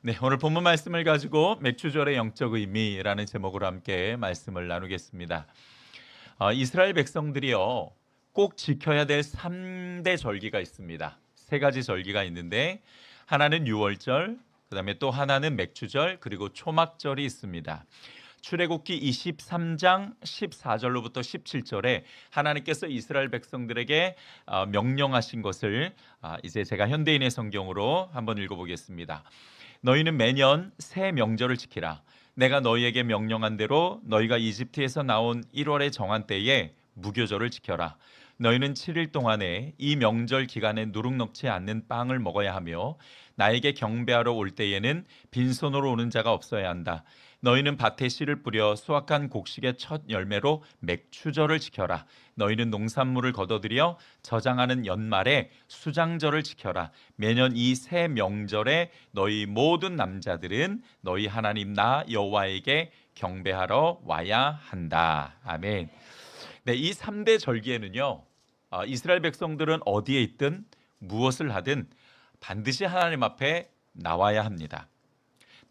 네, 오늘 본문 말씀을 가지고 맥주절의 영적 의미라는 제목으로 함께 말씀을 나누겠습니다. 이스라엘 백성들이요, 꼭 지켜야 될 3대 절기가 있습니다. 세 가지 절기가 있는데 하나는 유월절, 그다음에 또 하나는 맥주절, 그리고 초막절이 있습니다. 출애굽기 23장 14절로부터 17절에 하나님께서 이스라엘 백성들에게 명령하신 것을 이제 제가 현대인의 성경으로 한번 읽어보겠습니다. 너희는 매년 새 명절을 지키라. 내가 너희에게 명령한 대로 너희가 이집트에서 나온 1월의 정한 때에 무교절을 지켜라. 너희는 7일 동안에 이 명절 기간에 누룩 넣지 않는 빵을 먹어야 하며 나에게 경배하러 올 때에는 빈손으로 오는 자가 없어야 한다. 너희는 밭에 씨를 뿌려 수확한 곡식의 첫 열매로 맥추절을 지켜라. 너희는 농산물을 거둬들여 저장하는 연말에 수장절을 지켜라. 매년 이 새 명절에 너희 모든 남자들은 너희 하나님 나 여호와에게 경배하러 와야 한다. 아멘. 네, 이 3대 절기에는요, 이스라엘 백성들은 어디에 있든 무엇을 하든 반드시 하나님 앞에 나와야 합니다.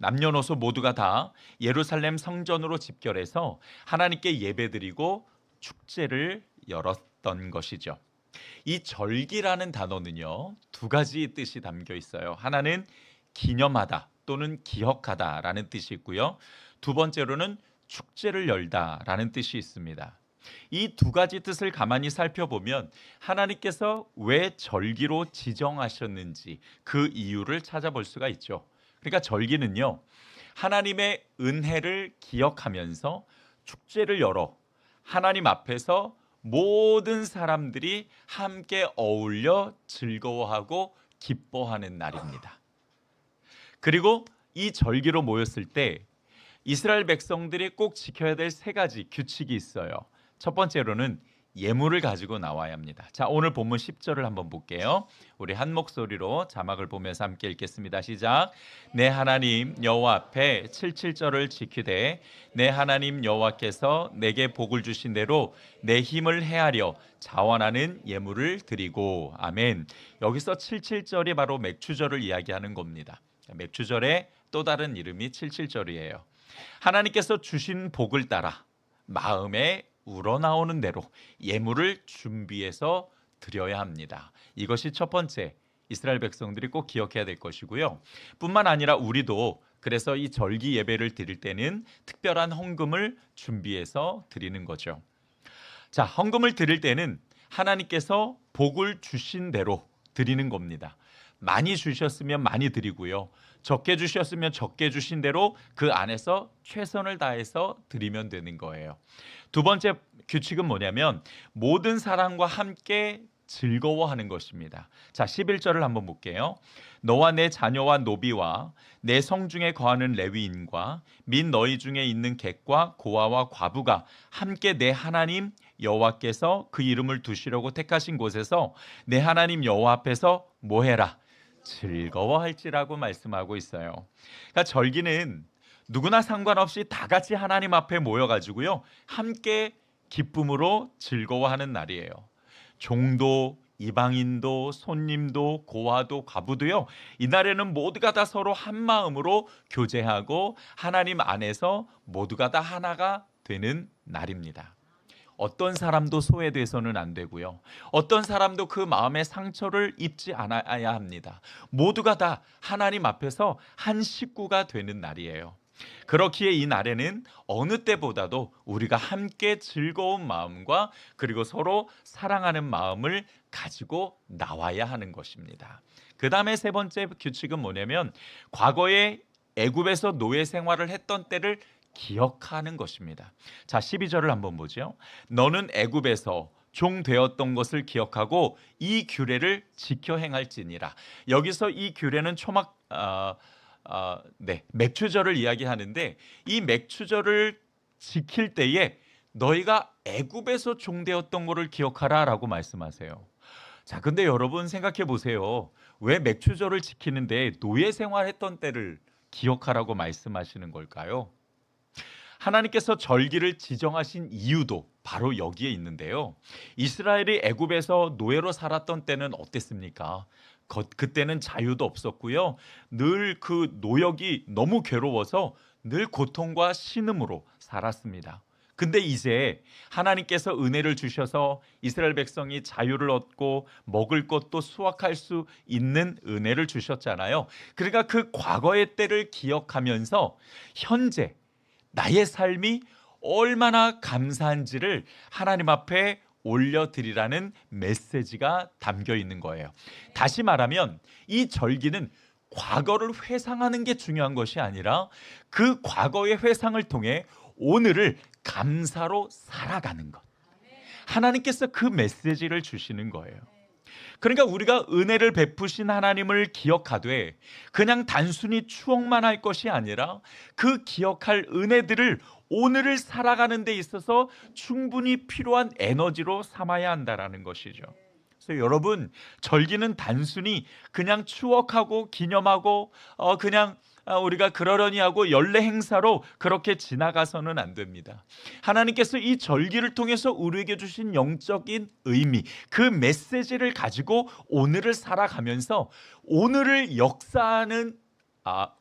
남녀노소 모두가 다 예루살렘 성전으로 집결해서 하나님께 예배드리고 축제를 열었던 것이죠. 이 절기라는 단어는요, 두 가지 뜻이 담겨 있어요. 하나는 기념하다 또는 기억하다라는 뜻이 있고요. 두 번째로는 축제를 열다라는 뜻이 있습니다. 이 두 가지 뜻을 가만히 살펴보면 하나님께서 왜 절기로 지정하셨는지 그 이유를 찾아볼 수가 있죠. 그러니까 절기는요, 하나님의 은혜를 기억하면서 축제를 열어 하나님 앞에서 모든 사람들이 함께 어울려 즐거워하고 기뻐하는 날입니다. 그리고 이 절기로 모였을 때 이스라엘 백성들이 꼭 지켜야 될 세 가지 규칙이 있어요. 첫 번째로는 예물을 가지고 나와야 합니다. 자, 오늘 본문 10절을 한번 볼게요. 우리 한 목소리로 자막을 보면서 함께 읽겠습니다. 시작. 내 하나님 여호와 앞에 77절을 지키되 내 하나님 여호와께서 내게 복을 주신 대로 내 힘을 헤아려 자원하는 예물을 드리고. 아멘. 여기서 77절이 바로 맥추절을 이야기하는 겁니다. 맥추절의 또 다른 이름이 77절이에요. 하나님께서 주신 복을 따라 마음에 우러나오는 대로 예물을 준비해서 드려야 합니다. 이것이 첫 번째 이스라엘 백성들이 꼭 기억해야 될 것이고요. 뿐만 아니라 우리도 그래서 이 절기 예배를 드릴 때는 특별한 헌금을 준비해서 드리는 거죠. 자, 헌금을 드릴 때는 하나님께서 복을 주신 대로 드리는 겁니다. 많이 주셨으면 많이 드리고요. 적게 주셨으면 적게 주신 대로 그 안에서 최선을 다해서 드리면 되는 거예요. 두 번째 규칙은 뭐냐면 모든 사람과 함께 즐거워하는 것입니다. 자, 11절을 한번 볼게요. 너와 내 자녀와 노비와 내 성중에 거하는 레위인과 및 너희 중에 있는 객과 고아와 과부가 함께 내 하나님 여호와께서 그 이름을 두시려고 택하신 곳에서 내 하나님 여호와 앞에서 뭐 해라? 즐거워할지라고 말씀하고 있어요. 그러니까 절기는 누구나 상관없이 다 같이 하나님 앞에 모여가지고요, 함께 기쁨으로 즐거워하는 날이에요. 종도 이방인도 손님도 고아도 과부도요, 이날에는 모두가 다 서로 한 마음으로 교제하고 하나님 안에서 모두가 다 하나가 되는 날입니다. 어떤 사람도 소외돼서는 안 되고요. 어떤 사람도 그 마음의 상처를 입지 않아야 합니다. 모두가 다 하나님 앞에서 한 식구가 되는 날이에요. 그렇기에 이 날에는 어느 때보다도 우리가 함께 즐거운 마음과 그리고 서로 사랑하는 마음을 가지고 나와야 하는 것입니다. 그 다음에 세 번째 규칙은 뭐냐면 과거에 애굽에서 노예 생활을 했던 때를 기억하는 것입니다. 자, 12절을 한번 보죠. 너는 애굽에서 종 되었던 것을 기억하고 이 규례를 지켜 행할지니라. 여기서 이 규례는 맥추절을 이야기하는데 이 맥추절을 지킬 때에 너희가 애굽에서 종 되었던 것을 기억하라라고 말씀하세요. 자, 근데 여러분 생각해 보세요. 왜 맥추절을 지키는데 노예 생활했던 때를 기억하라고 말씀하시는 걸까요? 하나님께서 절기를 지정하신 이유도 바로 여기에 있는데요. 이스라엘이 애굽에서 노예로 살았던 때는 어땠습니까? 그때는 자유도 없었고요. 늘 그 노역이 너무 괴로워서 늘 고통과 신음으로 살았습니다. 근데 이제 하나님께서 은혜를 주셔서 이스라엘 백성이 자유를 얻고 먹을 것도 수확할 수 있는 은혜를 주셨잖아요. 그러니까 그 과거의 때를 기억하면서 현재 나의 삶이 얼마나 감사한지를 하나님 앞에 올려드리라는 메시지가 담겨 있는 거예요. 다시 말하면 이 절기는 과거를 회상하는 게 중요한 것이 아니라 그 과거의 회상을 통해 오늘을 감사로 살아가는 것. 하나님께서 그 메시지를 주시는 거예요. 그러니까 우리가 은혜를 베푸신 하나님을 기억하되 그냥 단순히 추억만 할 것이 아니라 그 기억할 은혜들을 오늘을 살아가는 데 있어서 충분히 필요한 에너지로 삼아야 한다라는 것이죠. 그래서 여러분, 절기는 단순히 그냥 추억하고 기념하고 그냥 우리가 그러려니 하고 연례 행사로 그렇게 지나가서는 안 됩니다. 하나님께서 이 절기를 통해서 우리에게 주신 영적인 의미, 그 메시지를 가지고 오늘을 살아가면서 오늘을 역사하는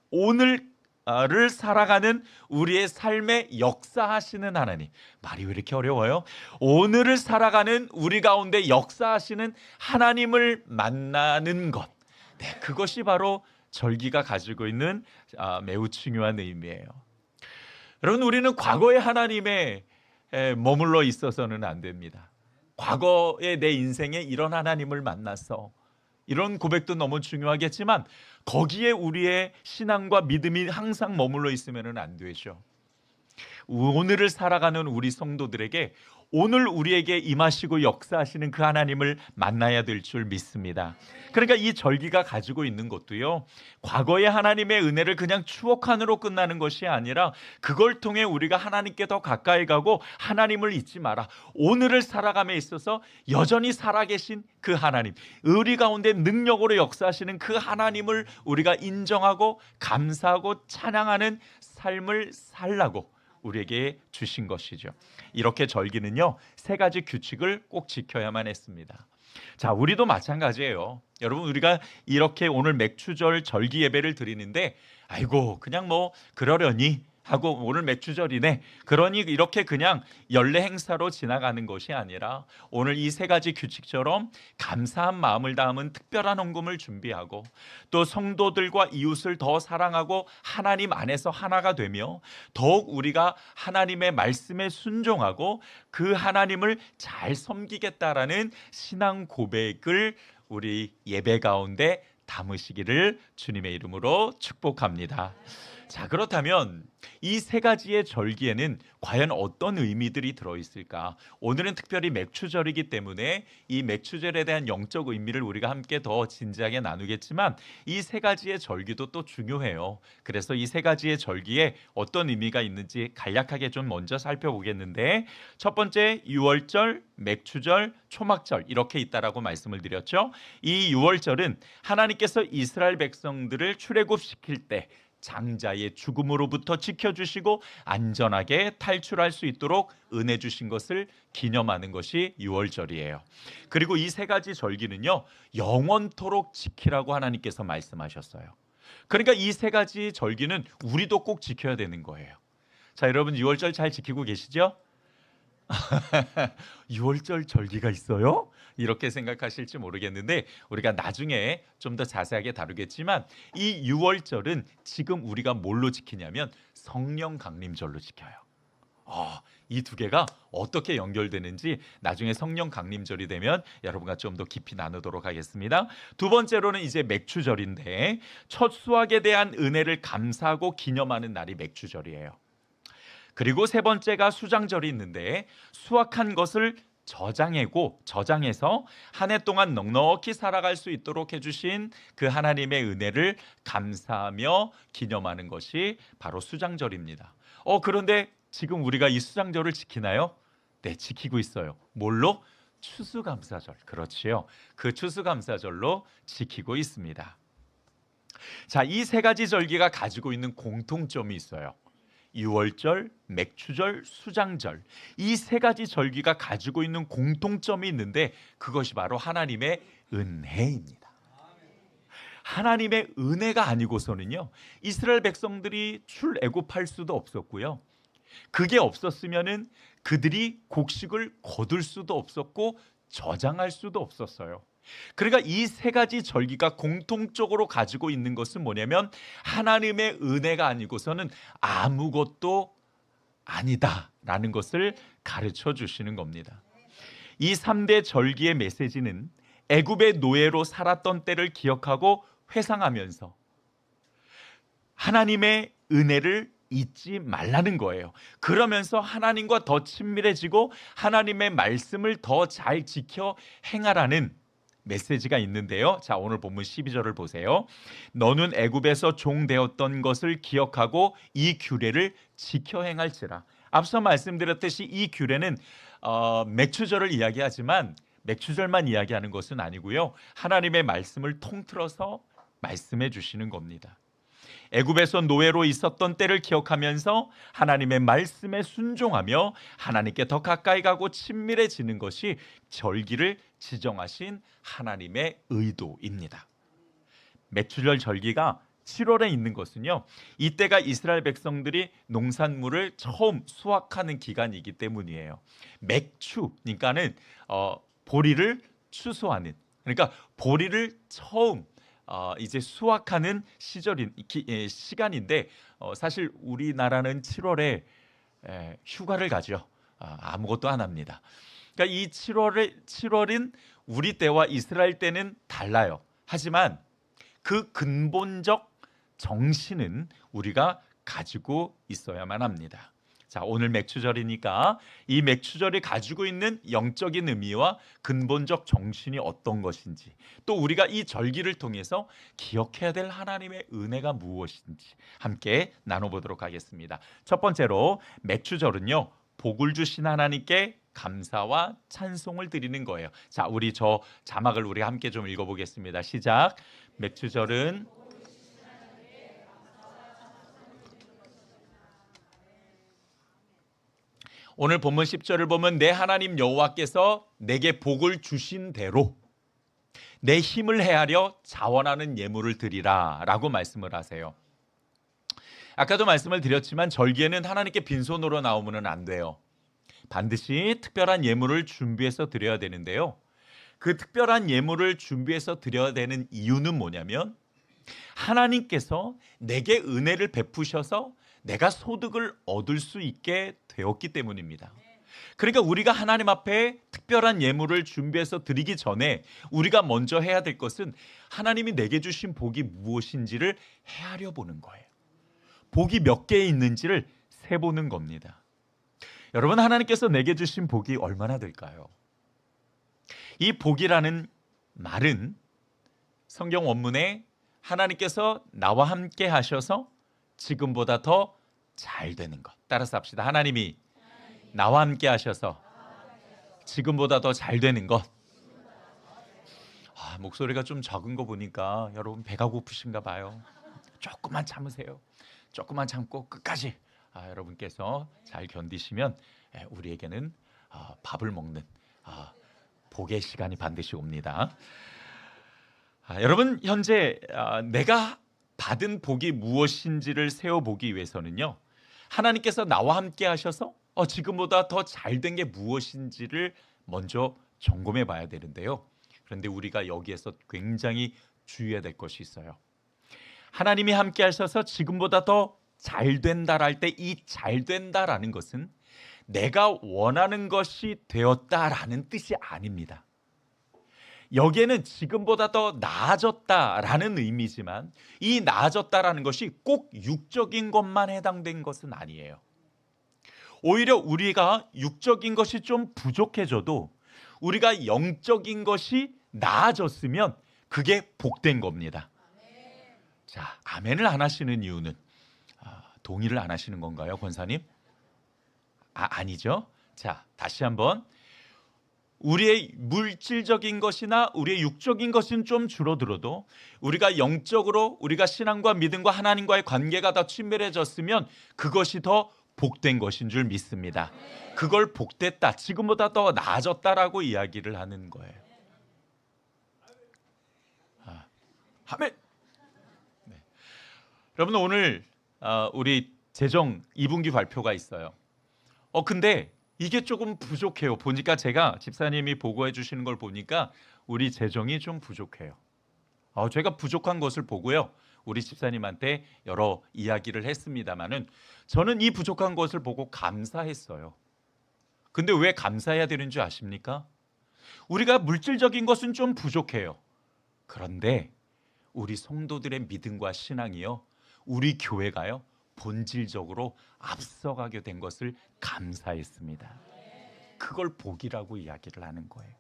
오늘을 살아가는 우리의 삶에 역사하시는 하나님. 말이 왜 이렇게 어려워요? 오늘을 살아가는 우리 가운데 역사하시는 하나님을 만나는 것. 네, 그것이 바로 절기가 가지고 있는 매우 중요한 의미예요. 여러분, 우리는 과거의 하나님에 머물러 있어서는 안 됩니다. 과거의 내 인생에 이런 하나님을 만나서 이런 고백도 너무 중요하겠지만 거기에 우리의 신앙과 믿음이 항상 머물러 있으면 안 되죠. 오늘을 살아가는 우리 성도들에게 오늘 우리에게 임하시고 역사하시는 그 하나님을 만나야 될 줄 믿습니다. 그러니까 이 절기가 가지고 있는 것도요, 과거의 하나님의 은혜를 그냥 추억하느로 끝나는 것이 아니라 그걸 통해 우리가 하나님께 더 가까이 가고 하나님을 잊지 마라. 오늘을 살아감에 있어서 여전히 살아계신 그 하나님, 우리 가운데 능력으로 역사하시는 그 하나님을 우리가 인정하고 감사하고 찬양하는 삶을 살라고 우리에게 주신 것이죠. 이렇게 절기는요, 세 가지 규칙을 꼭 지켜야만 했습니다. 자, 우리도 마찬가지예요. 여러분, 우리가 이렇게 오늘 맥추절 절기 예배를 드리는데 아이고 그냥 뭐 그러려니 하고 오늘 맥추절이네 그러니 이렇게 그냥 연례 행사로 지나가는 것이 아니라 오늘 이 세 가지 규칙처럼 감사한 마음을 담은 특별한 헌금을 준비하고 또 성도들과 이웃을 더 사랑하고 하나님 안에서 하나가 되며 더욱 우리가 하나님의 말씀에 순종하고 그 하나님을 잘 섬기겠다라는 신앙 고백을 우리 예배 가운데 담으시기를 주님의 이름으로 축복합니다. 자, 그렇다면 이 세 가지의 절기에는 과연 어떤 의미들이 들어있을까? 오늘은 특별히 맥추절이기 때문에 이 맥추절에 대한 영적 의미를 우리가 함께 더 진지하게 나누겠지만 이 세 가지의 절기도 또 중요해요. 그래서 이 세 가지의 절기에 어떤 의미가 있는지 간략하게 좀 먼저 살펴보겠는데, 첫 번째 유월절, 맥추절, 초막절 이렇게 있다라고 말씀을 드렸죠. 이 유월절은 하나님께서 이스라엘 백성들을 출애굽시킬 때 장자의 죽음으로부터 지켜주시고 안전하게 탈출할 수 있도록 은혜 주신 것을 기념하는 것이 유월절이에요. 그리고 이 세 가지 절기는요, 영원토록 지키라고 하나님께서 말씀하셨어요. 그러니까 이 세 가지 절기는 우리도 꼭 지켜야 되는 거예요. 자, 여러분 유월절 잘 지키고 계시죠? 6월절 절기가 있어요? 이렇게 생각하실지 모르겠는데 우리가 나중에 좀 더 자세하게 다루겠지만 이 6월절은 지금 우리가 뭘로 지키냐면 성령 강림절로 지켜요. 이 두 개가 어떻게 연결되는지 나중에 성령 강림절이 되면 여러분과 좀 더 깊이 나누도록 하겠습니다. 두 번째로는 이제 맥추절인데 첫 수확에 대한 은혜를 감사하고 기념하는 날이 맥추절이에요. 그리고 세 번째가 수장절이 있는데 수확한 것을 저장해서 한 해 동안 넉넉히 살아갈 수 있도록 해주신 그 하나님의 은혜를 감사하며 기념하는 것이 바로 수장절입니다. 그런데 지금 우리가 이 수장절을 지키나요? 네, 지키고 있어요. 뭘로? 추수감사절. 그렇지요. 그 추수감사절로 지키고 있습니다. 자, 이 세 가지 절기가 가지고 있는 공통점이 있어요. 유월절, 맥추절, 수장절 이 세 가지 절기가 가지고 있는 공통점이 있는데 그것이 바로 하나님의 은혜입니다. 하나님의 은혜가 아니고서는요, 이스라엘 백성들이 출애굽할 수도 없었고요. 그게 없었으면은 그들이 곡식을 거둘 수도 없었고 저장할 수도 없었어요. 그러니까 이 세 가지 절기가 공통적으로 가지고 있는 것은 뭐냐면 하나님의 은혜가 아니고서는 아무것도 아니다라는 것을 가르쳐 주시는 겁니다. 이 3대 절기의 메시지는 애굽의 노예로 살았던 때를 기억하고 회상하면서 하나님의 은혜를 잊지 말라는 거예요. 그러면서 하나님과 더 친밀해지고 하나님의 말씀을 더 잘 지켜 행하라는 메시지가 있는데요. 자, 오늘 본문 12절을 보세요. 너는 애굽에서 종 되었던 것을 기억하고 이 규례를 지켜 행할지라. 앞서 말씀드렸듯이 이 규례는 맥추절을 이야기하지만 맥추절만 이야기하는 것은 아니고요. 하나님의 말씀을 통틀어서 말씀해 주시는 겁니다. 애굽에서 노예로 있었던 때를 기억하면서 하나님의 말씀에 순종하며 하나님께 더 가까이 가고 친밀해지는 것이 절기를 지정하신 하나님의 의도입니다. 맥추절 절기가 7월에 있는 것은요, 이때가 이스라엘 백성들이 농산물을 처음 수확하는 기간이기 때문이에요. 맥추, 그러니까는 보리를 추수하는, 그러니까 보리를 처음 이제 수확하는 시간인데 사실 우리나라는 7월에 휴가를 가죠. 아무것도 안 합니다. 그러니까 이 7월인 우리 때와 이스라엘 때는 달라요. 하지만 그 근본적 정신은 우리가 가지고 있어야만 합니다. 자, 오늘 맥추절이니까 이 맥추절이 가지고 있는 영적인 의미와 근본적 정신이 어떤 것인지, 또 우리가 이 절기를 통해서 기억해야 될 하나님의 은혜가 무엇인지 함께 나눠보도록 하겠습니다. 첫 번째로 맥추절은요, 복을 주신 하나님께 감사와 찬송을 드리는 거예요. 자, 우리 저 자막을 우리 함께 좀 읽어보겠습니다. 시작. 맥추절은 오늘 본문 10절을 보면 내 하나님 여호와께서 내게 복을 주신 대로 내 힘을 헤아려 자원하는 예물을 드리라 라고 말씀을 하세요. 아까도 말씀을 드렸지만 절기에는 하나님께 빈손으로 나오면 안 돼요. 반드시 특별한 예물을 준비해서 드려야 되는데요. 그 특별한 예물을 준비해서 드려야 되는 이유는 뭐냐면 하나님께서 내게 은혜를 베푸셔서 내가 소득을 얻을 수 있게 되었기 때문입니다. 그러니까 우리가 하나님 앞에 특별한 예물을 준비해서 드리기 전에 우리가 먼저 해야 될 것은 하나님이 내게 주신 복이 무엇인지를 헤아려 보는 거예요. 복이 몇 개 있는지를 세보는 겁니다. 여러분, 하나님께서 내게 주신 복이 얼마나 될까요? 이 복이라는 말은 성경 원문에 하나님께서 나와 함께 하셔서 지금보다 더 잘 되는 것. 따라서 합시다. 하나님이 나와 함께 하셔서 지금보다 더 잘 되는 것. 목소리가 좀 적은 거 보니까 여러분 배가 고프신가 봐요. 조금만 참으세요. 조금만 참고 끝까지 여러분께서 잘 견디시면 우리에게는 밥을 먹는 복의 시간이 반드시 옵니다. 여러분, 현재 내가 받은 복이 무엇인지를 세어보기 위해서는요, 하나님께서 나와 함께 하셔서 지금보다 더 잘된 게 무엇인지를 먼저 점검해 봐야 되는데요. 그런데 우리가 여기에서 굉장히 주의해야 될 것이 있어요. 하나님이 함께 하셔서 지금보다 더 잘된다라 할 때 이 잘된다라는 것은 내가 원하는 것이 되었다라는 뜻이 아닙니다. 여기에는 지금보다 더 나아졌다라는 의미지만 이 나아졌다라는 것이 꼭 육적인 것만 해당된 것은 아니에요. 오히려 우리가 육적인 것이 좀 부족해져도 우리가 영적인 것이 나아졌으면 그게 복된 겁니다. 자, 아멘을 안 하시는 이유는 동의를 안 하시는 건가요, 권사님? 아니죠. 자, 다시 한번. 우리의 물질적인 것이나 우리의 육적인 것은 좀 줄어들어도 우리가 영적으로 우리가 신앙과 믿음과 하나님과의 관계가 더 친밀해졌으면 그것이 더 복된 것인 줄 믿습니다. 그걸 복됐다, 지금보다 더 나아졌다라고 이야기를 하는 거예요. 아멘. 여러분 오늘 우리 재정 2분기 발표가 있어요. 근데 이게 조금 부족해요. 보니까 제가 집사님이 보고해 주시는 걸 보니까 우리 재정이 좀 부족해요. 제가 부족한 것을 보고요. 우리 집사님한테 여러 이야기를 했습니다마는 저는 이 부족한 것을 보고 감사했어요. 근데 왜 감사해야 되는 줄 아십니까? 우리가 물질적인 것은 좀 부족해요. 그런데 우리 성도들의 믿음과 신앙이요, 우리 교회가요, 본질적으로 앞서가게 된 것을 감사했습니다. 그걸 복이라고 이야기를 하는 거예요.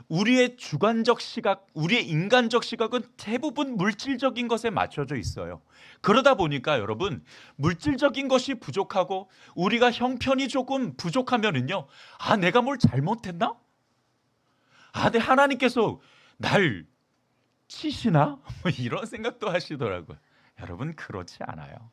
우리의 주관적 시각, 우리의 인간적 시각은 대부분 물질적인 것에 맞춰져 있어요. 그러다 보니까 여러분, 물질적인 것이 부족하고 우리가 형편이 조금 부족하면은요, 내가 뭘 잘못했나? 내 하나님께서 날 치시나? 이런 생각도 하시더라고요. 여러분, 그렇지 않아요.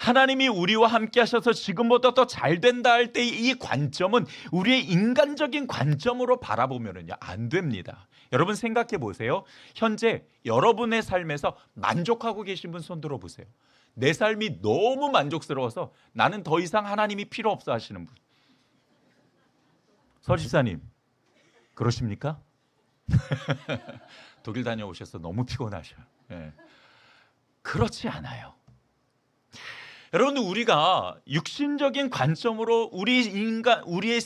하나님이 우리와 함께 하셔서 지금보다 더 잘 된다 할 때 이 관점은 우리의 인간적인 관점으로 바라보면은요, 안 됩니다. 여러분 생각해 보세요. 현재 여러분의 삶에서 만족하고 계신 분 손 들어 보세요. 내 삶이 너무 만족스러워서 나는 더 이상 하나님이 필요 없어 하시는 분. 서집사님, 그러십니까? 독일 다녀오셔서 너무 피곤하셔요. 네. 그렇지 않아요. 여러분, 우리가 육신적인 관점으로 우리의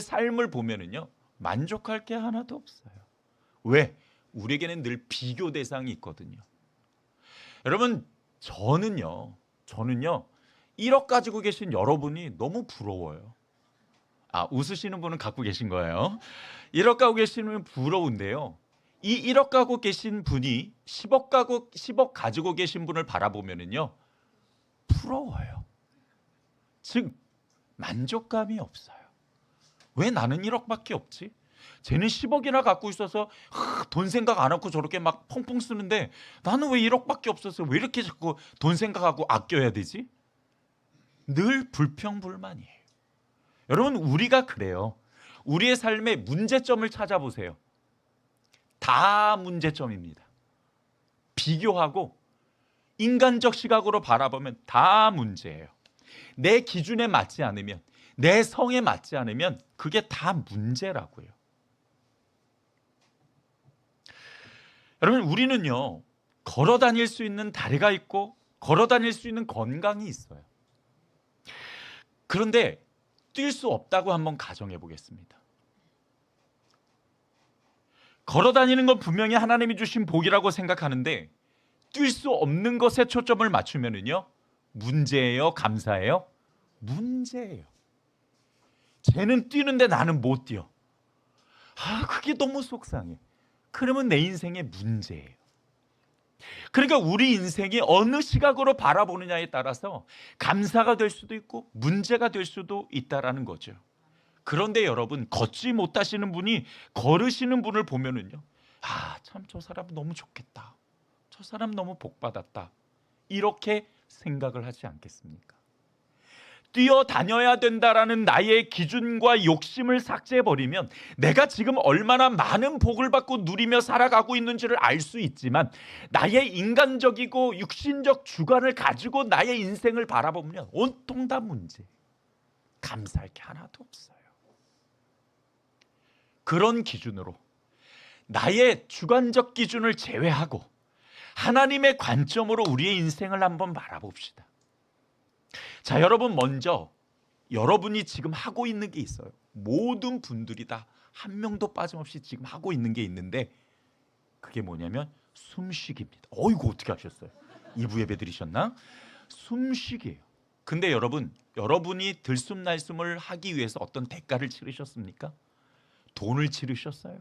삶을 보면은요, 만족할 게 하나도 없어요. 왜? 우리에게는 늘 비교 대상이 있거든요. 여러분, 저는요 1억 가지고 계신 여러분이 너무 부러워요. 웃으시는 분은 갖고 계신 거예요. 1억 갖고 계시는 부러운데요. 이 1억 갖고 계신 분이 10억 가지고 계신 분을 바라보면은요, 부러워요. 즉 만족감이 없어요. 왜 나는 1억밖에 없지? 쟤는 10억이나 갖고 있어서 돈 생각 안 하고 저렇게 막 펑펑 쓰는데 나는 왜 1억밖에 없어서 왜 이렇게 자꾸 돈 생각하고 아껴야 되지? 늘 불평불만이에요. 여러분, 우리가 그래요. 우리의 삶의 문제점을 찾아보세요. 다 문제점입니다. 비교하고 인간적 시각으로 바라보면 다 문제예요. 내 기준에 맞지 않으면, 내 성에 맞지 않으면 그게 다 문제라고요. 여러분, 우리는요, 걸어 다닐 수 있는 다리가 있고 걸어 다닐 수 있는 건강이 있어요. 그런데 뛸 수 없다고 한번 가정해 보겠습니다. 걸어 다니는 건 분명히 하나님이 주신 복이라고 생각하는데 뛸 수 없는 것에 초점을 맞추면은요, 문제예요, 감사해요? 문제예요. 쟤는 뛰는데 나는 못 뛰어. 그게 너무 속상해. 그러면 내 인생의 문제예요. 그러니까 우리 인생이 어느 시각으로 바라보느냐에 따라서 감사가 될 수도 있고 문제가 될 수도 있다라는 거죠. 그런데 여러분, 걷지 못하시는 분이 걸으시는 분을 보면은요, 참 저 사람 너무 좋겠다. 저 사람 너무 복받았다. 이렇게 생각을 하지 않겠습니까? 뛰어다녀야 된다라는 나의 기준과 욕심을 삭제해버리면 내가 지금 얼마나 많은 복을 받고 누리며 살아가고 있는지를 알 수 있지만 나의 인간적이고 육신적 주관을 가지고 나의 인생을 바라보면 온통 다 문제, 감사할 게 하나도 없어요. 그런 기준으로 나의 주관적 기준을 제외하고 하나님의 관점으로 우리의 인생을 한번 바라봅시다. 자, 여러분, 먼저 여러분이 지금 하고 있는 게 있어요. 모든 분들이 다 한 명도 빠짐없이 지금 하고 있는 게 있는데 그게 뭐냐면 숨쉬기입니다. 이거 어떻게 하셨어요? 2부 예배 드리셨나? 숨쉬기예요. 근데 여러분이 들숨날숨을 하기 위해서 어떤 대가를 치르셨습니까? 돈을 치르셨어요?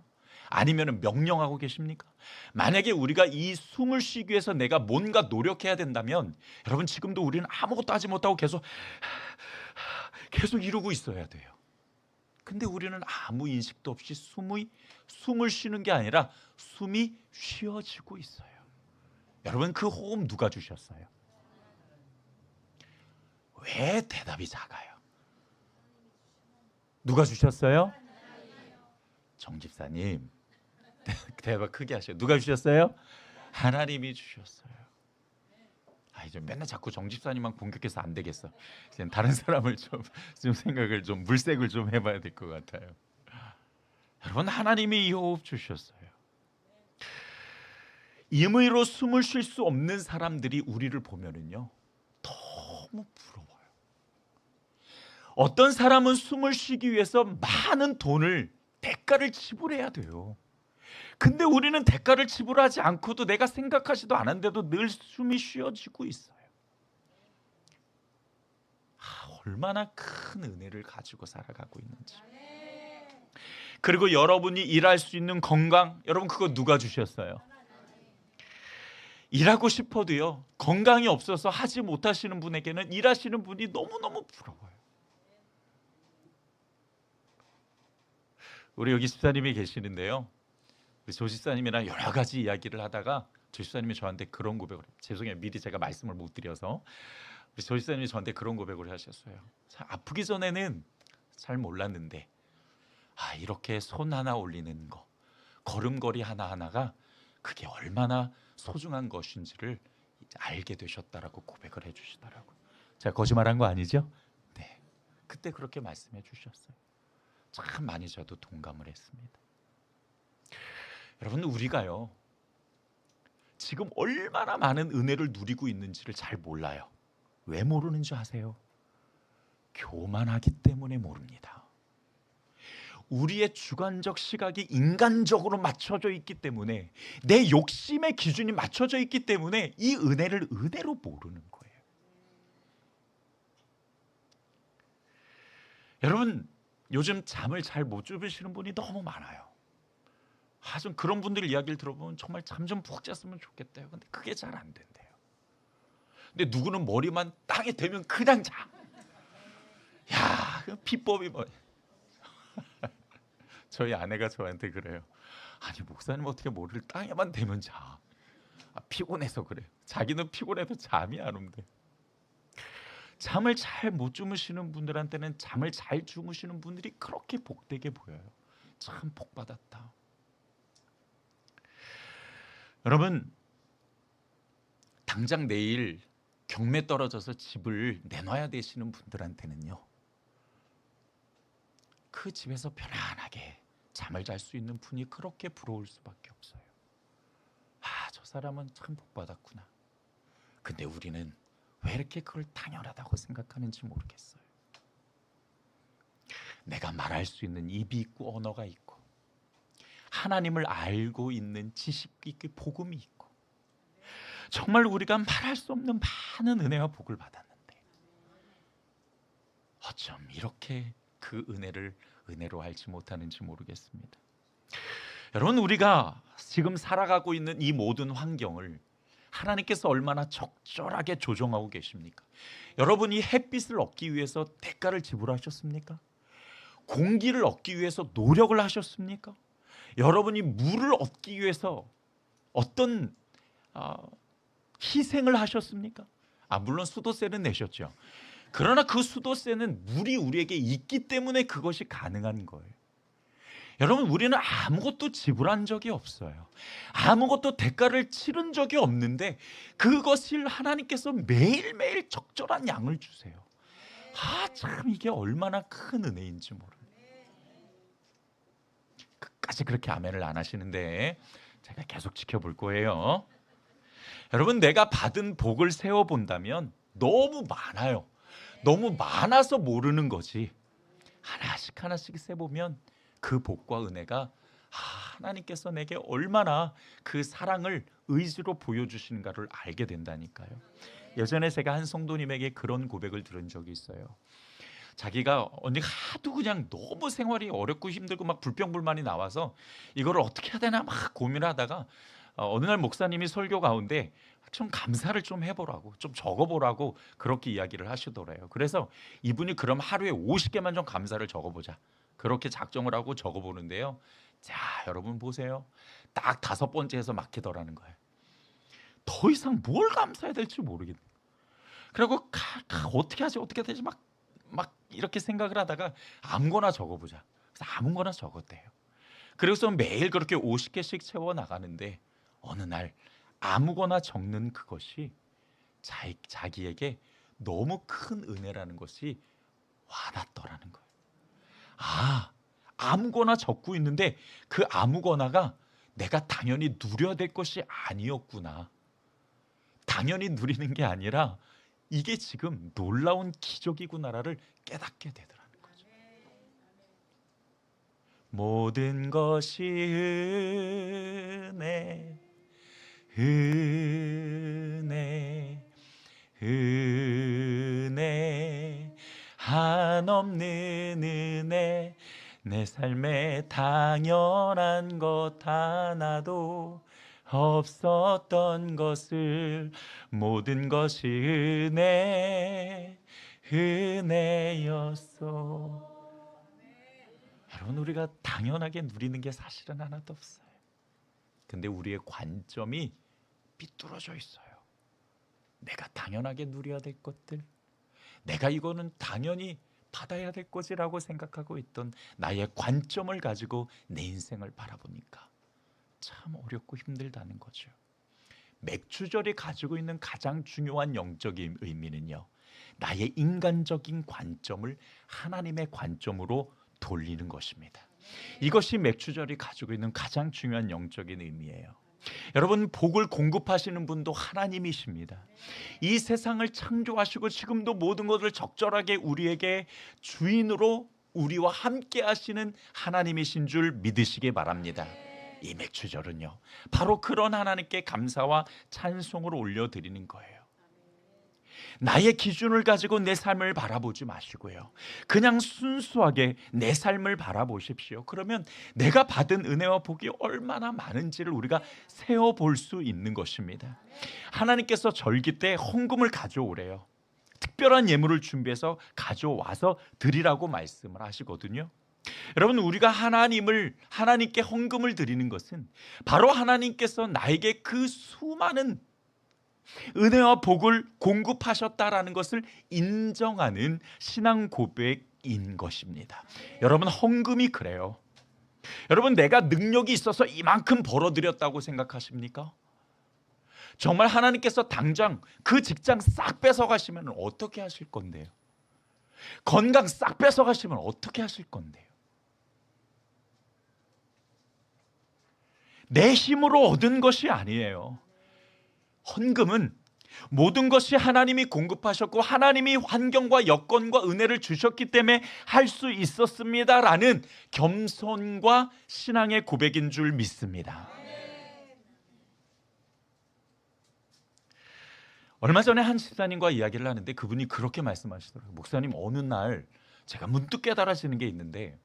아니면 명령하고 계십니까? 만약에 우리가 이 숨을 쉬기 위해서 내가 뭔가 노력해야 된다면 여러분, 지금도 우리는 아무것도 하지 못하고 계속 이러고 있어야 돼요. 근데 우리는 아무 인식도 없이 숨을 쉬는 게 아니라 숨이 쉬어지고 있어요. 여러분, 그 호흡 누가 주셨어요? 왜 대답이 작아요? 누가 주셨어요? 정 집사님, 대박 크게 하셔요. 누가 주셨어요? 하나님이 주셨어요. 이제 맨날 자꾸 정 집사님만 공격해서 안 되겠어. 이제 다른 사람을 좀 생각을 좀 물색을 좀 해봐야 될 것 같아요. 여러분, 하나님이 이 호흡 주셨어요. 임의로 숨을 쉴 수 없는 사람들이 우리를 보면은요, 너무 부러워요. 어떤 사람은 숨을 쉬기 위해서 많은 돈을, 대가를 지불해야 돼요. 근데 우리는 대가를 지불하지 않고도, 내가 생각하지도 않았는데도 늘 숨이 쉬어지고 있어요. 얼마나 큰 은혜를 가지고 살아가고 있는지. 그리고 여러분이 일할 수 있는 건강, 여러분 그거 누가 주셨어요? 일하고 싶어도요, 건강이 없어서 하지 못하시는 분에게는 일하시는 분이 너무너무 부러워요. 우리 여기 집사님이 계시는데요, 우리 조 집사님이랑 여러 가지 이야기를 하다가 조 집사님이 저한테 그런 고백을 해요. 죄송해요, 미리 제가 말씀을 못 드려서. 우리 조 집사님이 저한테 그런 고백을 하셨어요. 아프기 전에는 잘 몰랐는데 이렇게 손 하나 올리는 거, 걸음걸이 하나하나가 그게 얼마나 소중한 것인지를 알게 되셨다라고 고백을 해주시더라고요. 제가 거짓말한 거 아니죠? 네, 그때 그렇게 말씀해 주셨어요. 참 많이 저도 동감을 했습니다. 여러분, 우리가요 지금 얼마나 많은 은혜를 누리고 있는지를 잘 몰라요. 왜 모르는지 아세요? 교만하기 때문에 모릅니다. 우리의 주관적 시각이 인간적으로 맞춰져 있기 때문에, 내 욕심의 기준이 맞춰져 있기 때문에 이 은혜를 은혜로 모르는 거예요. 여러분, 요즘 잠을 잘 못 주무시는 분이 너무 많아요. 좀 그런 분들 이야기를 들어보면 정말 잠 좀 푹 잤으면 좋겠대요. 근데 그게 잘 안 된대요. 근데 누구는 머리만 땅에 대면 그냥 자. 야, 그 비법이 뭐. 저희 아내가 저한테 그래요. 아니, 목사님 어떻게 머리를 땅에만 대면 자. 피곤해서 그래요. 자기는 피곤해도 잠이 안 온대. 잠을 잘 못 주무시는 분들한테는 잠을 잘 주무시는 분들이 그렇게 복되게 보여요. 참 복받았다. 여러분, 당장 내일 경매 떨어져서 집을 내놔야 되시는 분들한테는요, 그 집에서 편안하게 잠을 잘 수 있는 분이 그렇게 부러울 수밖에 없어요. 저 사람은 참 복받았구나. 근데 우리는 왜 이렇게 그걸 당연하다고 생각하는지 모르겠어요. 내가 말할 수 있는 입이 있고 언어가 있고, 하나님을 알고 있는 지식이 있고, 복음이 있고, 정말 우리가 말할 수 없는 많은 은혜와 복을 받았는데 어쩜 이렇게 그 은혜를 은혜로 알지 못하는지 모르겠습니다. 여러분, 우리가 지금 살아가고 있는 이 모든 환경을 하나님께서 얼마나 적절하게 조정하고 계십니까? 여러분이 햇빛을 얻기 위해서 대가를 지불하셨습니까? 공기를 얻기 위해서 노력을 하셨습니까? 여러분이 물을 얻기 위해서 어떤 희생을 하셨습니까? 물론 수도세는 내셨죠. 그러나 그 수도세는 물이 우리에게 있기 때문에 그것이 가능한 거예요. 여러분, 우리는 아무것도 지불한 적이 없어요. 아무것도 대가를 치른 적이 없는데 그것을 하나님께서 매일매일 적절한 양을 주세요. 참 이게 얼마나 큰 은혜인지 모릅니다. 끝까지 그렇게 아멘을 안 하시는데 제가 계속 지켜볼 거예요. 여러분, 내가 받은 복을 세어본다면 너무 많아요. 너무 많아서 모르는 거지. 하나씩 하나씩 세보면 그 복과 은혜가 하나님께서 내게 얼마나 그 사랑을 의지로 보여주시는가를 알게 된다니까요. 예전에 제가 한 성도님에게 그런 고백을 들은 적이 있어요. 자기가 언니가 하도 그냥 너무 생활이 어렵고 힘들고 막 불평불만이 나와서 이거를 어떻게 해야 되나 막 고민하다가 어느 날 목사님이 설교 가운데 좀 감사를 좀 해보라고, 좀 적어보라고 그렇게 이야기를 하시더래요. 그래서 이분이 그럼 하루에 50개만 좀 감사를 적어보자, 그렇게 작정을 하고 적어보는데요. 자, 여러분 보세요. 딱 5번째에서 막히더라는 거예요. 더 이상 뭘 감사해야 될지 모르겠네. 그리고 어떻게 하지, 어떻게 되지 막 이렇게 생각을 하다가 아무거나 적어보자. 그래서 아무거나 적었대요. 그래서 매일 그렇게 50개씩 채워 나가는데 어느 날 아무거나 적는 그것이 자기에게 너무 큰 은혜라는 것이 와닿더라는 거예요. 아, 아무거나 적고 있는데 그 아무거나가 내가 당연히 누려야 될 것이 아니었구나. 당연히 누리는 게 아니라 이게 지금 놀라운 기적이구나를 깨닫게 되더라는 거죠. 모든 것이 은혜, 은혜, 은혜, 한없는 은혜, 내 삶에 당연한 것 하나도 없었던 것을 모든 것이 은혜였어. 여러분, 우리가 당연하게 누리는 게 사실은 하나도 없어요. 근데 우리의 관점이 삐뚤어져 있어요. 내가 당연하게 누려야 될 것들, 내가 이거는 당연히 받아야 될 것이라고 생각하고 있던 나의 관점을 가지고 내 인생을 바라보니까 참 어렵고 힘들다는 거죠. 맥주절이 가지고 있는 가장 중요한 영적인 의미는요, 나의 인간적인 관점을 하나님의 관점으로 돌리는 것입니다. 이것이 맥주절이 가지고 있는 가장 중요한 영적인 의미예요. 여러분, 복을 공급하시는 분도 하나님이십니다. 이 세상을 창조하시고 지금도 모든 것을 적절하게 우리에게 주인으로 우리와 함께 하시는 하나님이신 줄 믿으시기 바랍니다. 이 맥주절은요, 바로 그런 하나님께 감사와 찬송을 올려드리는 거예요. 나의 기준을 가지고 내 삶을 바라보지 마시고요, 그냥 순수하게 내 삶을 바라보십시오. 그러면 내가 받은 은혜와 복이 얼마나 많은지를 우리가 세어볼 수 있는 것입니다. 하나님께서 절기 때 헌금을 가져오래요. 특별한 예물을 준비해서 가져와서 드리라고 말씀을 하시거든요. 여러분, 우리가 하나님께 헌금을 드리는 것은 바로 하나님께서 나에게 그 수많은 은혜와 복을 공급하셨다라는 것을 인정하는 신앙 고백인 것입니다. 여러분, 헌금이 그래요. 여러분, 내가 능력이 있어서 이만큼 벌어들였다고 생각하십니까? 정말 하나님께서 당장 그 직장 싹 뺏어가시면 어떻게 하실 건데요? 건강 싹 뺏어가시면 어떻게 하실 건데요? 내 힘으로 얻은 것이 아니에요. 헌금은 모든 것이 하나님이 공급하셨고 하나님이 환경과 여건과 은혜를 주셨기 때문에 할 수 있었습니다라는 겸손과 신앙의 고백인 줄 믿습니다. 얼마 전에 한 집사님과 이야기를 하는데 그분이 그렇게 말씀하시더라고요. 목사님, 어느 날 제가 문득 깨달아지는 게 있는데,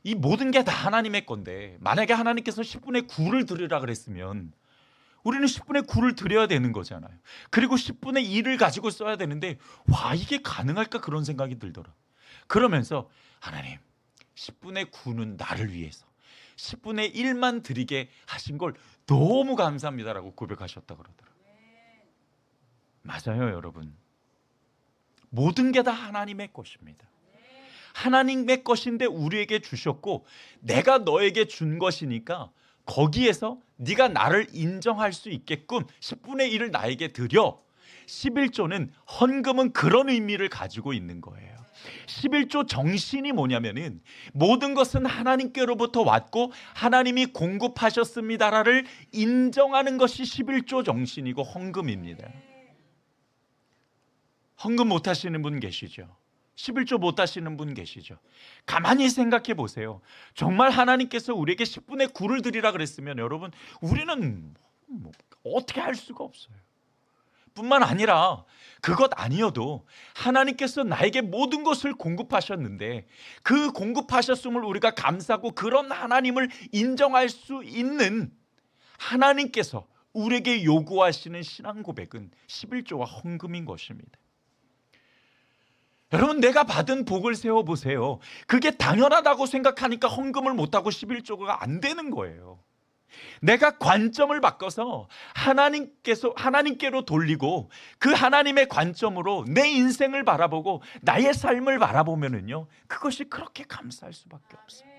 이 모든 게 다 하나님의 건데 만약에 하나님께서 10분의 9를 드리라 그랬으면 우리는 10분의 9를 드려야 되는 거잖아요. 그리고 10분의 1을 가지고 써야 되는데, 와, 이게 가능할까 그런 생각이 들더라. 그러면서 하나님, 10분의 9는 나를 위해서 10분의 1만 드리게 하신 걸 너무 감사합니다라고 고백하셨다 그러더라고요. 맞아요, 여러분. 모든 게 다 하나님의 것입니다. 하나님의 것인데 우리에게 주셨고 내가 너에게 준 것이니까 거기에서 네가 나를 인정할 수 있게끔 10분의 1을 나에게 드려. 11조는 헌금은 그런 의미를 가지고 있는 거예요. 11조 정신이 뭐냐면은 모든 것은 하나님께로부터 왔고 하나님이 공급하셨습니다를 인정하는 것이 11조 정신이고 헌금입니다. 헌금 못 하시는 분 계시죠? 11조 못 하시는 분 계시죠? 가만히 생각해 보세요. 정말 하나님께서 우리에게 10분의 9를 드리라 그랬으면 여러분, 우리는 어떻게 할 수가 없어요. 뿐만 아니라 그것 아니어도 하나님께서 나에게 모든 것을 공급하셨는데 그 공급하셨음을 우리가 감사하고 그런 하나님을 인정할 수 있는 하나님께서 우리에게 요구하시는 신앙 고백은 11조와 헌금인 것입니다. 여러분, 내가 받은 복을 세워보세요. 그게 당연하다고 생각하니까 헌금을 못하고 11조가 안 되는 거예요. 내가 관점을 바꿔서 하나님께로 돌리고 그 하나님의 관점으로 내 인생을 바라보고 나의 삶을 바라보면은요, 그것이 그렇게 감사할 수밖에 없어요.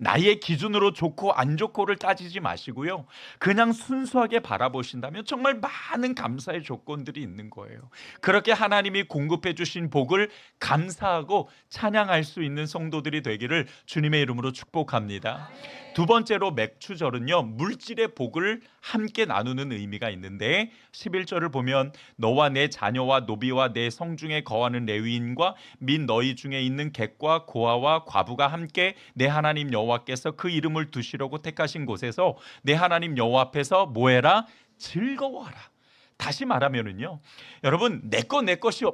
나의 기준으로 좋고 안 좋고를 따지지 마시고요. 그냥 순수하게 바라보신다면 정말 많은 감사의 조건들이 있는 거예요. 그렇게 하나님이 공급해 주신 복을 감사하고 찬양할 수 있는 성도들이 되기를 주님의 이름으로 축복합니다. 두 번째로 맥추절은요, 물질의 복을 함께 나누는 의미가 있는데 11절을 보면 너와 내 자녀와 노비와 내 성중에 거하는 레위인과 민 너희 중에 있는 객과 고아와 과부가 함께 내 하나님 여호와께서 그 이름을 두시려고 택하신 곳에서 내 하나님 여호와 앞에서 뭐해라? 즐거워하라. 다시 말하면은요, 여러분, 내 것이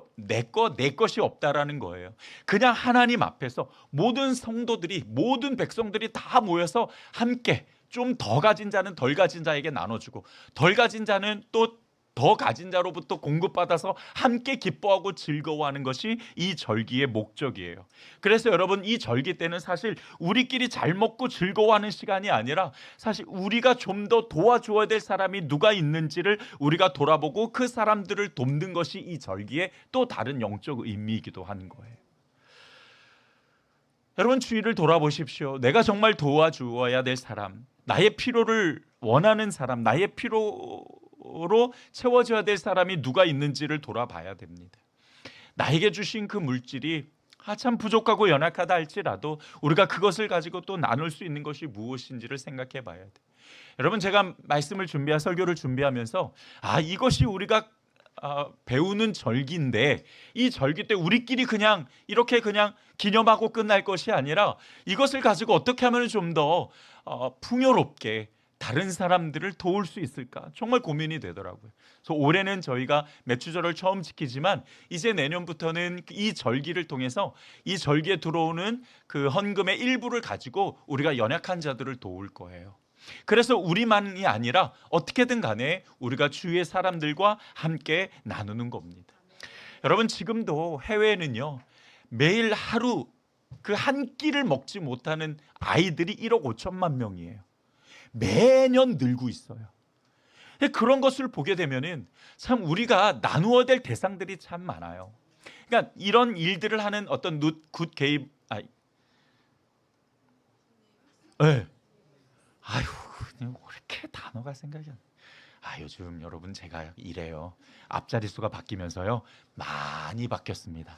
없다라는 거예요. 그냥 하나님 앞에서 모든 성도들이, 모든 백성들이 다 모여서 함께 좀 더 가진 자는 덜 가진 자에게 나눠주고, 덜 가진 자는 또 더 가진 자로부터 공급받아서 함께 기뻐하고 즐거워하는 것이 이 절기의 목적이에요. 그래서 여러분, 이 절기 때는 사실 우리끼리 잘 먹고 즐거워하는 시간이 아니라 사실 우리가 좀 더 도와줘야 될 사람이 누가 있는지를 우리가 돌아보고 그 사람들을 돕는 것이 이 절기의 또 다른 영적 의미이기도 하는 거예요. 여러분, 주위를 돌아보십시오. 내가 정말 도와주어야 될 사람, 나의 필요를 원하는 사람, 나의 필요로 채워져야 될 사람이 누가 있는지를 돌아봐야 됩니다. 나에게 주신 그 물질이 참 부족하고 연약하다 할지라도 우리가 그것을 가지고 또 나눌 수 있는 것이 무엇인지를 생각해 봐야 돼요. 여러분, 제가 설교를 준비하면서 이것이 우리가 배우는 절기인데, 이 절기 때 우리끼리 그냥 이렇게 그냥 기념하고 끝날 것이 아니라 이것을 가지고 어떻게 하면 좀 더 풍요롭게 다른 사람들을 도울 수 있을까 정말 고민이 되더라고요. 그래서 올해는 저희가 맥추절을 처음 지키지만 이제 내년부터는 이 절기를 통해서 이 절기에 들어오는 그 헌금의 일부를 가지고 우리가 연약한 자들을 도울 거예요. 그래서 우리만이 아니라 어떻게든 간에 우리가 주위의 사람들과 함께 나누는 겁니다. 여러분, 지금도 해외에는요, 매일 하루 그 한 끼를 먹지 못하는 아이들이 1억 5천만 명이에요. 매년 늘고 있어요. 그런 것을 보게 되면은 참 우리가 나누어야 될 대상들이 참 많아요. 그러니까 이런 일들을 하는 어떤 굿 개입, 왜 이렇게 단어가 생각이 안 나. 요즘 여러분 제가 이래요. 앞자리 수가 바뀌면서요, 많이 바뀌었습니다.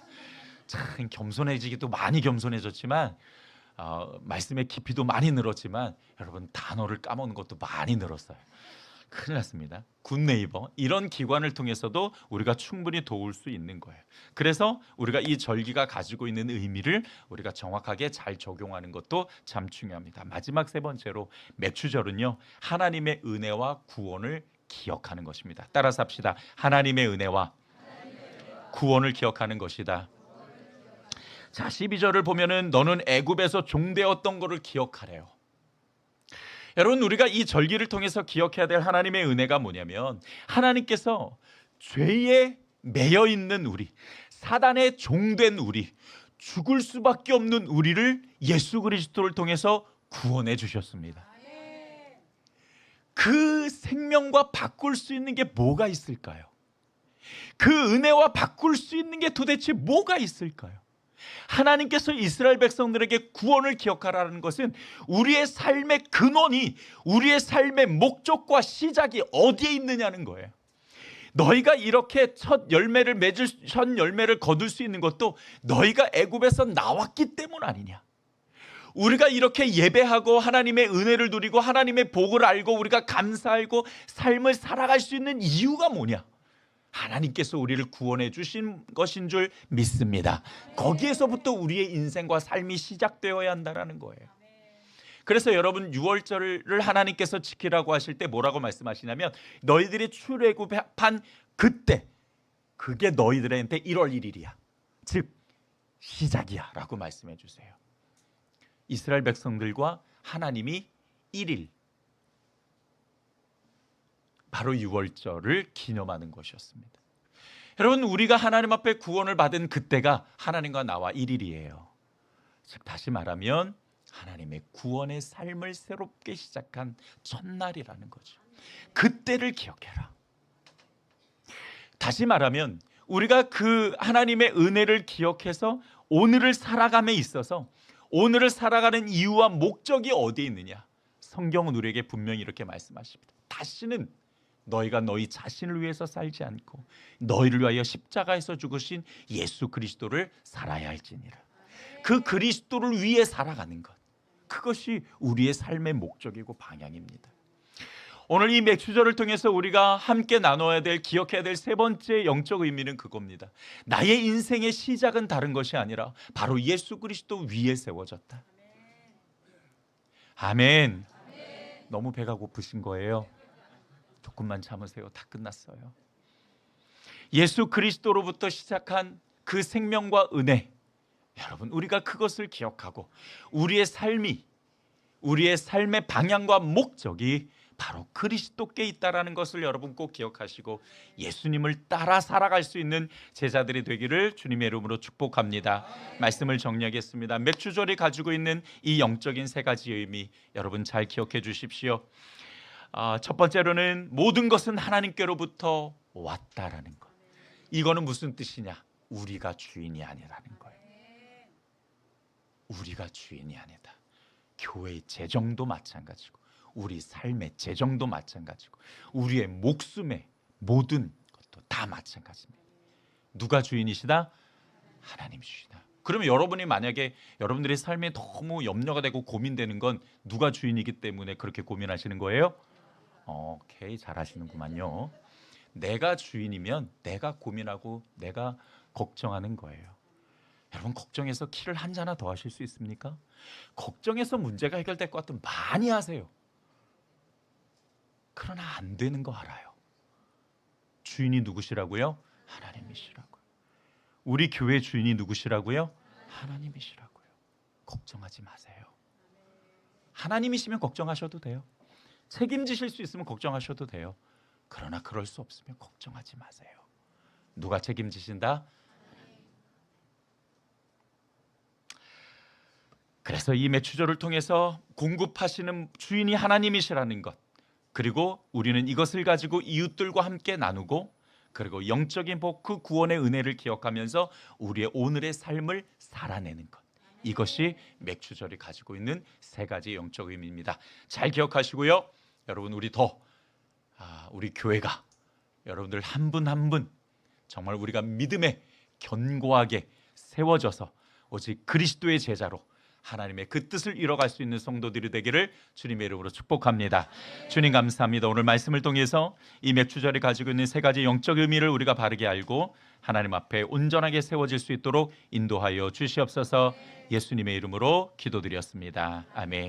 참 겸손해지기도 많이 겸손해졌지만 말씀의 깊이도 많이 늘었지만 여러분, 단어를 까먹는 것도 많이 늘었어요. 큰일 났습니다. 굿네이버, 이런 기관을 통해서도 우리가 충분히 도울 수 있는 거예요. 그래서 우리가 이 절기가 가지고 있는 의미를 우리가 정확하게 잘 적용하는 것도 참 중요합니다. 마지막 세 번째로 맥추절은요, 하나님의 은혜와 구원을 기억하는 것입니다. 따라서 합시다. 하나님의 은혜와 구원을 기억하는 것이다. 자, 12절을 보면은 너는 애굽에서 종되었던 것을 기억하래요. 여러분, 우리가 이 절기를 통해서 기억해야 될 하나님의 은혜가 뭐냐면, 하나님께서 죄에 매여 있는 우리, 사단의 종된 우리, 죽을 수밖에 없는 우리를 예수 그리스도를 통해서 구원해 주셨습니다. 그 생명과 바꿀 수 있는 게 뭐가 있을까요? 그 은혜와 바꿀 수 있는 게 도대체 뭐가 있을까요? 하나님께서 이스라엘 백성들에게 구원을 기억하라는 것은 우리의 삶의 근원이, 우리의 삶의 목적과 시작이 어디에 있느냐는 거예요. 너희가 이렇게 첫 열매를 거둘 수 있는 것도 너희가 애굽에서 나왔기 때문 아니냐. 우리가 이렇게 예배하고 하나님의 은혜를 누리고 하나님의 복을 알고 우리가 감사하고 삶을 살아갈 수 있는 이유가 뭐냐? 하나님께서 우리를 구원해 주신 것인 줄 믿습니다. 거기에서부터 우리의 인생과 삶이 시작되어야 한다는 거예요. 그래서 여러분, 6월절을 하나님께서 지키라고 하실 때 뭐라고 말씀하시냐면, 너희들이 출애굽한 그때, 그게 너희들한테 1월 1일이야. 즉 시작이야 라고 말씀해 주세요. 이스라엘 백성들과 하나님이 1일, 바로 6월절을 기념하는 것이었습니다. 여러분, 우리가 하나님 앞에 구원을 받은 그때가 하나님과 나와 1일이에요. 즉 다시 말하면 하나님의 구원의 삶을 새롭게 시작한 첫날이라는 거죠. 그때를 기억해라. 다시 말하면 우리가 그 하나님의 은혜를 기억해서 오늘을 살아감에 있어서 오늘을 살아가는 이유와 목적이 어디에 있느냐? 성경은 우리에게 분명히 이렇게 말씀하십니다. 다시는 너희가 너희 자신을 위해서 살지 않고 너희를 위하여 십자가에서 죽으신 예수 그리스도를 살아야 할지니라. 그 그리스도를 위해 살아가는 것, 그것이 우리의 삶의 목적이고 방향입니다. 오늘 이 맥주절을 통해서 우리가 함께 나눠야 될, 기억해야 될 세 번째 영적 의미는 그겁니다. 나의 인생의 시작은 다른 것이 아니라 바로 예수 그리스도 위에 세워졌다. 아멘. 너무 배가 고프신 거예요? 조금만 참으세요. 다 끝났어요. 예수 그리스도로부터 시작한 그 생명과 은혜, 여러분, 우리가 그것을 기억하고 우리의 삶의 방향과 목적이 바로 그리스도께 있다라는 것을 여러분 꼭 기억하시고 예수님을 따라 살아갈 수 있는 제자들이 되기를 주님의 이름으로 축복합니다. 말씀을 정리하겠습니다. 맥주절이 가지고 있는 이 영적인 세 가지 의미, 여러분 잘 기억해 주십시오. 첫 번째로는 모든 것은 하나님께로부터 왔다라는 것. 이거는 무슨 뜻이냐? 우리가 주인이 아니라는 거예요. 우리가 주인이 아니다. 교회의 재정도 마찬가지고 우리 삶의 재정도 마찬가지고 우리의 목숨의 모든 것도 다 마찬가지입니다. 누가 주인이시다? 하나님이시다. 그러면 여러분이 만약에 여러분들의 삶에 너무 염려가 되고 고민되는 건 누가 주인이기 때문에 그렇게 고민하시는 거예요? 오케이, 잘하시는구만요. 내가 주인이면 내가 고민하고 내가 걱정하는 거예요. 여러분, 걱정해서 키를 한 잔 더 하실 수 있습니까? 걱정해서 문제가 해결될 것 같으면 많이 하세요. 그러나 안 되는 거 알아요. 주인이 누구시라고요? 하나님이시라고요. 우리 교회 주인이 누구시라고요? 하나님이시라고요. 걱정하지 마세요. 하나님이시면 걱정하셔도 돼요. 책임지실 수 있으면 걱정하셔도 돼요. 그러나 그럴 수 없으면 걱정하지 마세요. 누가 책임지신다? 그래서 이 맥주절을 통해서 공급하시는 주인이 하나님이시라는 것, 그리고 우리는 이것을 가지고 이웃들과 함께 나누고, 그리고 영적인 복, 그 구원의 은혜를 기억하면서 우리의 오늘의 삶을 살아내는 것, 이것이 맥주절이 가지고 있는 세 가지 영적 의미입니다. 잘 기억하시고요. 여러분, 우리 교회가 여러분들 한 분 한 분 정말 우리가 믿음에 견고하게 세워져서 오직 그리스도의 제자로 하나님의 그 뜻을 이뤄갈 수 있는 성도들이 되기를 주님의 이름으로 축복합니다. 주님 감사합니다. 오늘 말씀을 통해서 이 맥주절이 가지고 있는 세 가지 영적 의미를 우리가 바르게 알고 하나님 앞에 온전하게 세워질 수 있도록 인도하여 주시옵소서. 예수님의 이름으로 기도드렸습니다. 아멘.